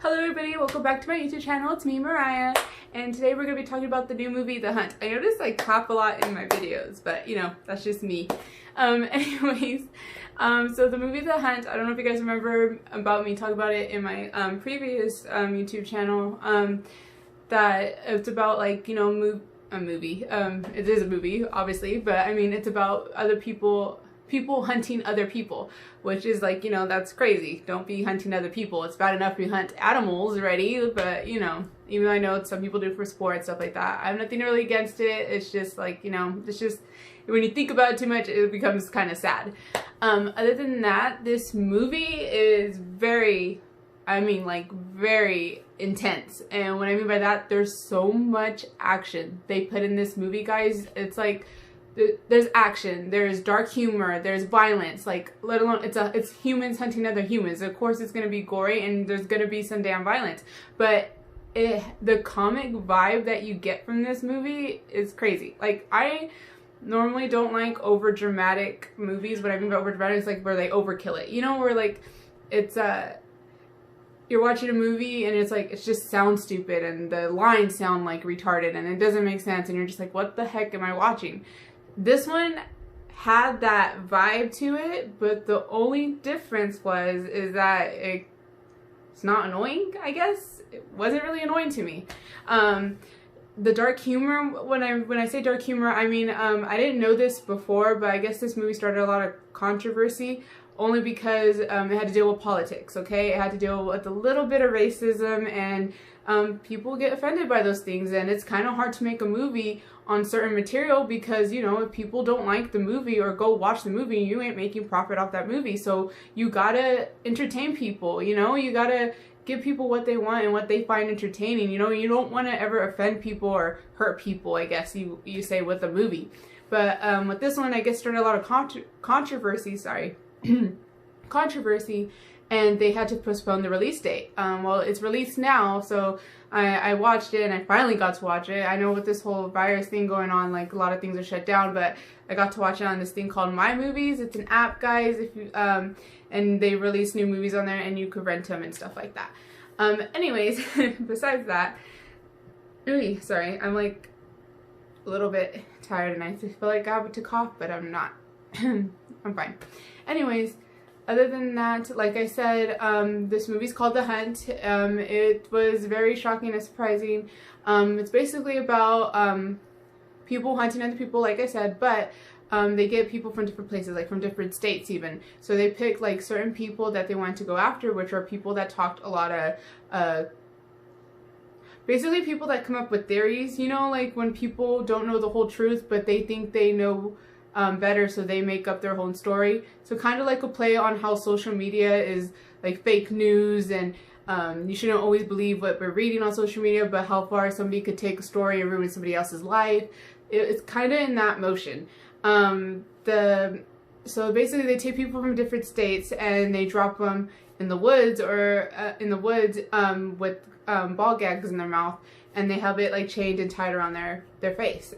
Hello everybody, welcome back to my YouTube channel. It's me, Mariah, and today we're going to be talking about the new movie, The Hunt. I notice I clap a lot in my videos, but you know, that's just me. Anyways, so the movie The Hunt, I don't know if you guys remember about me talking about it in my previous YouTube channel, that it's about like, you know, a movie. It is a movie, obviously, but I mean, it's about other people hunting other people, which is like, you know, that's crazy. Don't be hunting other people. It's bad enough we hunt animals already, but you know, even though I know some people do it for sport and stuff like that, I have nothing really against it. It's just like, you know, it's just when you think about it too much, it becomes kind of sad. Other than that, this movie is very, I mean, like very intense. And what I mean by that, there's so much action they put in this movie, guys. It's like, there's action, there's dark humor, there's violence, like, let alone it's humans hunting other humans. Of course it's gonna be gory and there's gonna be some damn violence, but the comic vibe that you get from this movie is crazy. Like, I normally don't like over dramatic movies. What I mean by over dramatic is like where they overkill it, you know, where like it's you're watching a movie and it's like, it just sounds stupid and the lines sound like retarded and it doesn't make sense and you're just like, what the heck am I watching? This one had that vibe to it, but the only difference is that it's not annoying, I guess. It wasn't really annoying to me. The dark humor, when I say dark humor, I mean, I didn't know this before, but I guess this movie started a lot of controversy only because it had to deal with politics, okay? It had to deal with a little bit of racism, and people get offended by those things, and it's kind of hard to make a movie on certain material because, you know, if people don't like the movie or go watch the movie, you ain't making profit off that movie. So you gotta entertain people, you know? You gotta give people what they want and what they find entertaining, you know? You don't want to ever offend people or hurt people, I guess you say, with a movie. But with this one, I guess started a lot of controversy, controversy, and they had to postpone the release date. Well, it's released now, so I watched it and I finally got to watch it. I know with this whole virus thing going on, like a lot of things are shut down, but I got to watch it on this thing called My Movies. It's an app, guys, if you and they release new movies on there and you could rent them and stuff like that. Anyways, besides that, really sorry, I'm like a little bit tired and I feel like I have to cough, but I'm not. I'm fine. Anyways, other than that, like I said, this movie's called The Hunt. It was very shocking and surprising. It's basically about people hunting other people, like I said, but they get people from different places, like from different states even. So they pick like certain people that they want to go after, which are people that talked a lot of, basically people that come up with theories, you know, like when people don't know the whole truth, but they think they know better, so they make up their own story. So kind of like a play on how social media is like fake news, and you shouldn't always believe what we're reading on social media, but how far somebody could take a story and ruin somebody else's life. It's kind of in that motion. So basically they take people from different states and they drop them in the woods or with ball gags in their mouth, and they have it like chained and tied around their face.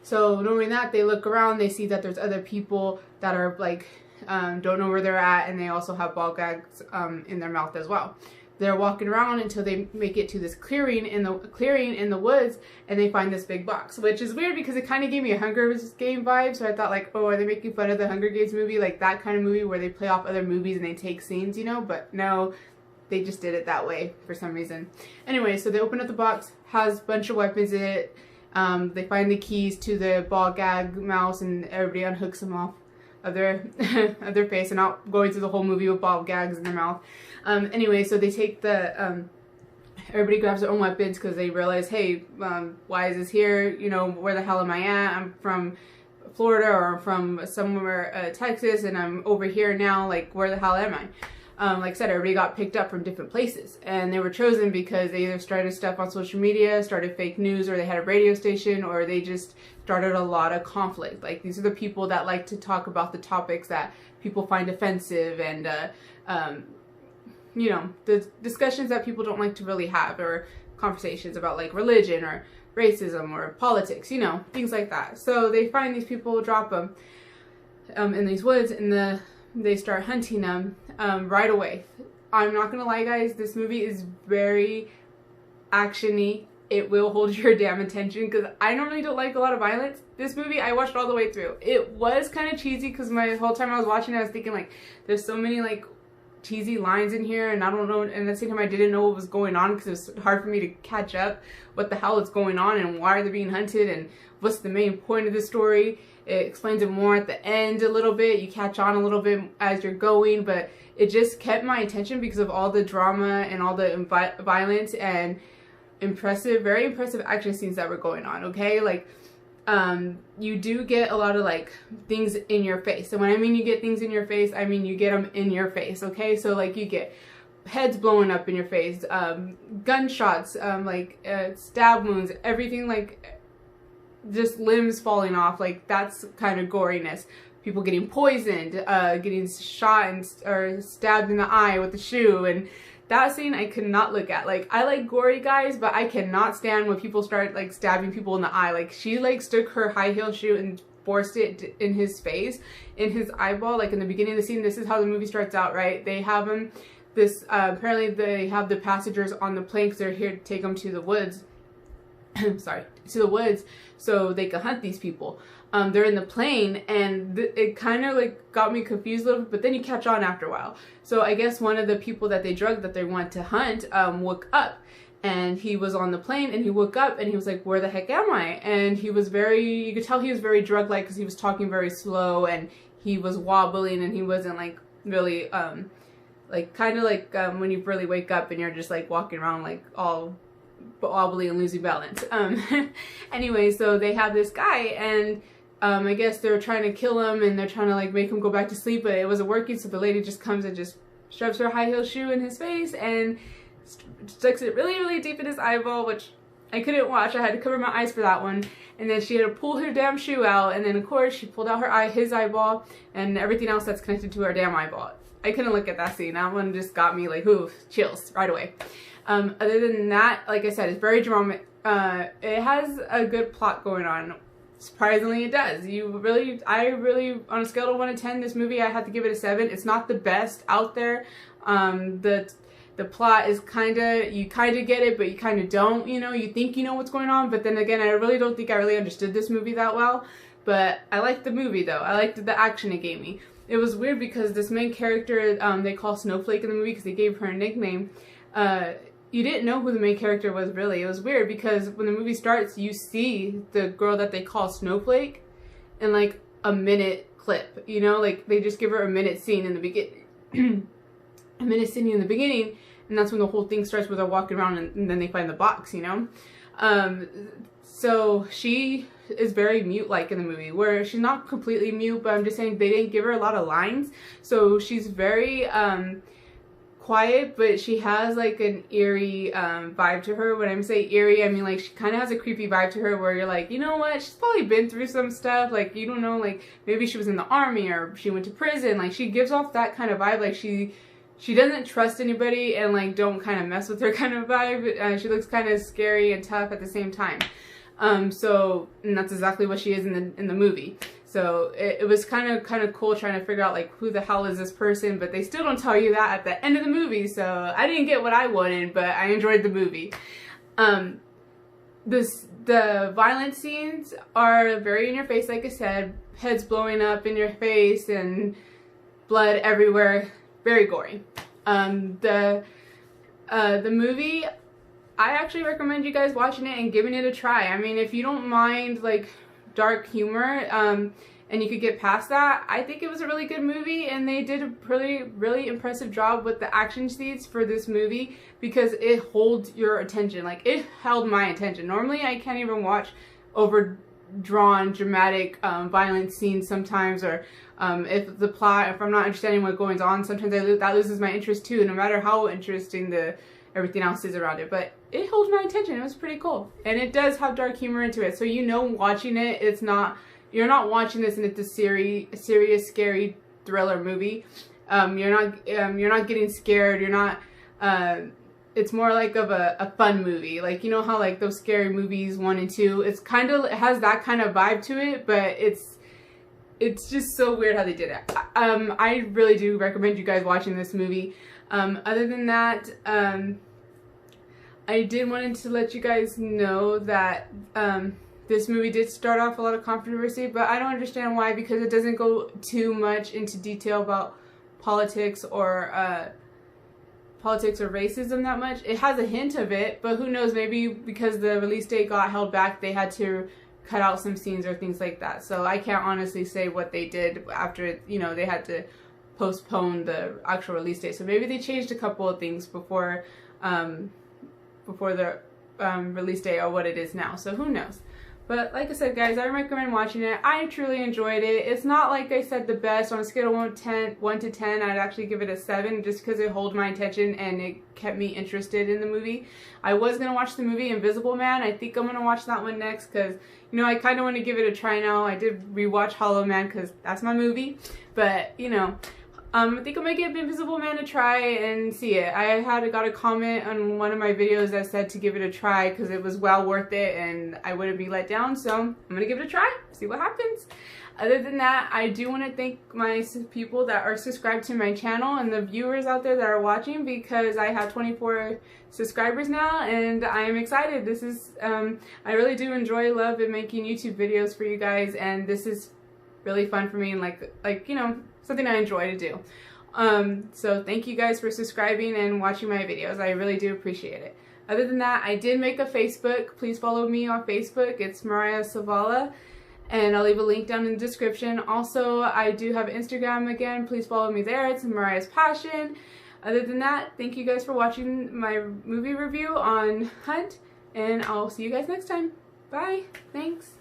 So knowing that, they look around, they see that there's other people that are like, don't know where they're at, and they also have ball gags in their mouth as well. They're walking around until they make it to this clearing in the woods, and they find this big box, which is weird because it kind of gave me a Hunger Games vibe. So I thought like, oh, are they making fun of the Hunger Games movie, like that kind of movie where they play off other movies and they take scenes, you know? But no, they just did it that way for some reason. Anyway, so they open up the box, has a bunch of weapons in it. They find the keys to the ball gag mouse, and everybody unhooks them off of their of their face, and not going through the whole movie with ball gags in their mouth. Anyway, so they take the everybody grabs their own weapons because they realize, hey, why is this here? You know, where the hell am I at? I'm from Florida or from somewhere Texas, and I'm over here now. Like, where the hell am I? Like I said, everybody got picked up from different places, and they were chosen because they either started stuff on social media, started fake news, or they had a radio station, or they just started a lot of conflict. Like, these are the people that like to talk about the topics that people find offensive, and you know, the discussions that people don't like to really have, or conversations about like religion or racism or politics, you know, things like that. So they find these people, drop them in these woods, and they start hunting them right away. I'm not gonna lie, guys, this movie is very action-y. It will hold your damn attention because I normally don't like a lot of violence. This movie, I watched all the way through. It was kind of cheesy because my whole time I was watching it, I was thinking like, there's so many like cheesy lines in here, and I don't know, and at the same time I didn't know what was going on because it was hard for me to catch up what the hell is going on and why are they being hunted and what's the main point of the story. It explains it more at the end a little bit. You catch on a little bit as you're going, but it just kept my attention because of all the drama and all the violence and very impressive action scenes that were going on. Okay, like you do get a lot of like things in your face, and when I mean you get things in your face, I mean you get them in your face. Okay, so like you get heads blowing up in your face, gunshots, stab wounds, everything, like just limbs falling off. Like that's kind of goriness. People getting poisoned, getting shot or stabbed in the eye with a shoe, and that scene I could not look at. Like, I like gory guys, but I cannot stand when people start like stabbing people in the eye. Like, she like stuck her high heel shoe and forced it in his face, in his eyeball. Like in the beginning of the scene, this is how the movie starts out, right? They have him, apparently they have the passengers on the plane because they're here to take them to the woods. Sorry, to the woods so they can hunt these people. They're in the plane, and it kind of like got me confused a little bit, but then you catch on after a while. So I guess one of the people that they drugged that they want to hunt woke up, and he was on the plane, and he woke up and he was like, where the heck am I? And he was you could tell he was very drug-like because he was talking very slow and he was wobbling, and he wasn't like really like kind of like when you really wake up and you're just like walking around like all wobbly and losing balance. Anyway, so they have this guy, and I guess they're trying to kill him, and they're trying to like make him go back to sleep, but it wasn't working. So the lady just comes and just shoves her high heel shoe in his face and sticks it really, really deep in his eyeball, which I couldn't watch. I had to cover my eyes for that one. And then she had to pull her damn shoe out, and then of course she pulled out his eyeball and everything else that's connected to her damn eyeball. I couldn't look at that scene. That one just got me like, ooh, chills right away. Other than that, like I said, it's very dramatic. It has a good plot going on. Surprisingly, it does. I really, on a scale of 1 to 10, this movie, I had to give it a 7. It's not the best out there. The plot is you kind of get it, but you kind of don't, you know. You think you know what's going on, but then again, I really don't think I really understood this movie that well. But I liked the movie, though. I liked the action it gave me. It was weird because this main character, they call Snowflake in the movie because they gave her a nickname. You didn't know who the main character was, really. It was weird because when the movie starts, you see the girl that they call Snowflake in like a minute clip, you know, like they just give her a minute scene in the beginning, a minute scene in the beginning, and that's when the whole thing starts with her walking around, and then they find the box, you know. So she is very mute-like in the movie, where she's not completely mute, but I'm just saying they didn't give her a lot of lines, so she's very quiet, but she has like an eerie vibe to her. When I say eerie, I mean like she kind of has a creepy vibe to her, where you're like, you know what, she's probably been through some stuff. Like, you don't know, like maybe she was in the army or she went to prison. Like, she gives off that kind of vibe, like she doesn't trust anybody and like don't kind of mess with her kind of vibe. She looks kind of scary and tough at the same time. And that's exactly what she is in the movie. So it was kind of cool trying to figure out like who the hell is this person, but they still don't tell you that at the end of the movie. So I didn't get what I wanted, but I enjoyed the movie. The violent scenes are very in your face, like I said, heads blowing up in your face and blood everywhere, very gory. The movie, I actually recommend you guys watching it and giving it a try. I mean, if you don't mind like dark humor and you could get past that, I think it was a really good movie, and they did a really impressive job with the action scenes for this movie because it holds your attention. Like, it held my attention. Normally I can't even watch overdrawn dramatic violent scenes sometimes, or if I'm not understanding what goes on, sometimes that loses my interest too, no matter how interesting everything else is around it. But it holds my attention. It was pretty cool, and it does have dark humor into it, so you know, watching it, you're not watching this and it's a serious scary thriller movie. You're not getting scared. You're not it's more like of a fun movie, like, you know how like those scary movies 1 and 2, it has that kind of vibe to it, but it's just so weird how they did it. I really do recommend you guys watching this movie. Other than that, I did wanted to let you guys know that this movie did start off a lot of controversy, but I don't understand why, because it doesn't go too much into detail about politics or racism that much. It has a hint of it, but who knows, maybe because the release date got held back, they had to cut out some scenes or things like that. So I can't honestly say what they did after, you know, they had to postpone the actual release date. So maybe they changed a couple of things before the release date or what it is now. So who knows. But like I said, guys, I recommend watching it. I truly enjoyed it. It's not, like I said, the best. On a scale of 1 to 10, I'd actually give it a 7 just because it held my attention and it kept me interested in the movie. I was going to watch the movie Invisible Man. I think I'm going to watch that one next because, you know, I kind of want to give it a try now. I did rewatch Hollow Man because that's my movie. But, you know, I think I'm going to give Invisible Man a try and see it. I got a comment on one of my videos that said to give it a try because it was well worth it and I wouldn't be let down. So I'm going to give it a try, see what happens. Other than that, I do want to thank my people that are subscribed to my channel and the viewers out there that are watching, because I have 24 subscribers now and I am excited. This is, I really do love making YouTube videos for you guys, and this is really fun for me and like you know, something I enjoy to do. So thank you guys for subscribing and watching my videos. I really do appreciate it. Other than that, I did make a Facebook. Please follow me on Facebook. It's Mariah Savala, and I'll leave a link down in the description. Also, I do have Instagram again. Please follow me there. It's Mariah's Passion. Other than that, thank you guys for watching my movie review on Hunt, and I'll see you guys next time. Bye. Thanks.